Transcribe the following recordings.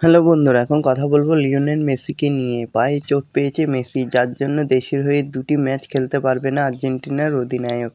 Hello বন্ধুরা, এখন কথা বলবো লিওনেল মেসিকে নিয়ে। পায়ে চোট পেয়েছে মেসি, যার জন্য দেশের হয়ে 2টি ম্যাচ খেলতে পারবে না আর্জেন্টিনার অধিনায়ক।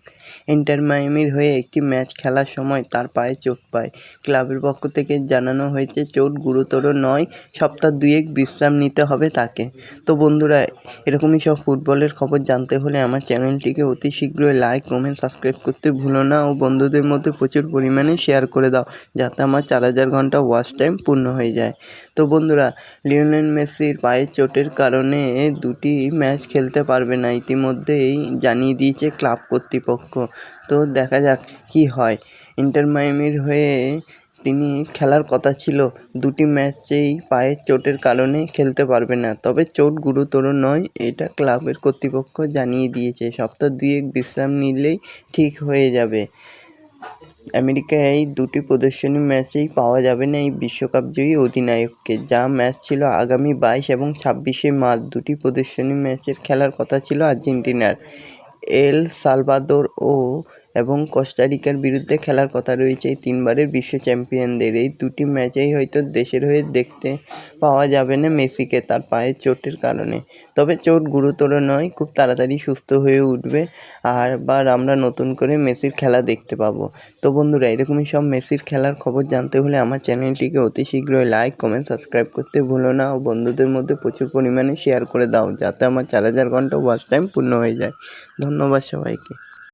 ইন্টার মায়ামির হয়ে একটি ম্যাচ খেলার সময় তার পায়ে চোট পায়। ক্লাবের পক্ষ থেকে জানানো হয়েছে চোট গুরুতর নয়, সপ্তাহ 2 বিশ্রাম নিতে হবে তাকে। তো বন্ধুরা, এরকমই সব ফুটবলের খবর জানতে হলে আমার চ্যানেলটিকে অতি শীঘ্রই লাইক, কমেন্ট, সাবস্ক্রাইব করতে ভুলো না ও বন্ধুদের মধ্যে প্রচুর পরিমাণে শেয়ার করে দাও, যাতে আমার 4000 ঘন্টা ওয়াচ টাইম পূর্ণ হয়ে যায়। তো বন্ধুরা, লিওনেল মেসির পায়ের চোটের কারণে 2টি ম্যাচ খেলতে পারবে না, ইতিমধ্যেই জানিয়ে দিয়েছে ক্লাব কর্তৃপক্ষ। তো দেখা যাক কি হয়। ইন্টার মায়ামির হয়ে তিনি খেলার কথা ছিল, 2টি ম্যাচেই পায়ের চোটের কারণে খেলতে পারবে না। তবে চোট গুরুতর নয়, এটা ক্লাবের কর্তৃপক্ষ জানিয়ে দিয়েছে। সপ্তাহ 2 বিশ্রাম নিলেই ঠিক হয়ে যাবে। আমেরিকায় এই 2টি প্রদর্শনী ম্যাচেই পাওয়া যাবে না এই বিশ্বকাপজয়ী অধিনায়ককে, যা ম্যাচ ছিল আগামী 22 এবং 26শে মার্চ। 2টি প্রদর্শনী ম্যাচের খেলার কথা ছিল আর্জেন্টিনার। এল সালভাদোর এবং কোস্টারিকার বিরুদ্ধে খেলার কথা রয়েছে এই 3বারের বিশ্ব চ্যাম্পিয়নদের। এই 2টি ম্যাচেই হয়তো দেশের হয়ে দেখতে পাওয়া যাবে না মেসিকে, তার পায়ের চোটের কারণে। তবে চোট গুরুতর নয়, খুব তাড়াতাড়ি সুস্থ হয়ে উঠবে, আর আমরা নতুন করে মেসির খেলা দেখতে পাবো। তো বন্ধুরা, এরকমই সব মেসির খেলার খবর জানতে হলে আমার চ্যানেলটিকে অতি শীঘ্রই লাইক, কমেন্ট, সাবস্ক্রাইব করতে ভুলো না ও বন্ধুদের মধ্যে প্রচুর পরিমাণে শেয়ার করে দাও, যাতে আমার 4000 ঘন্টা ওয়াচ টাইম পূর্ণ হয়ে যায়। ধন্যবাদ সবাইকে।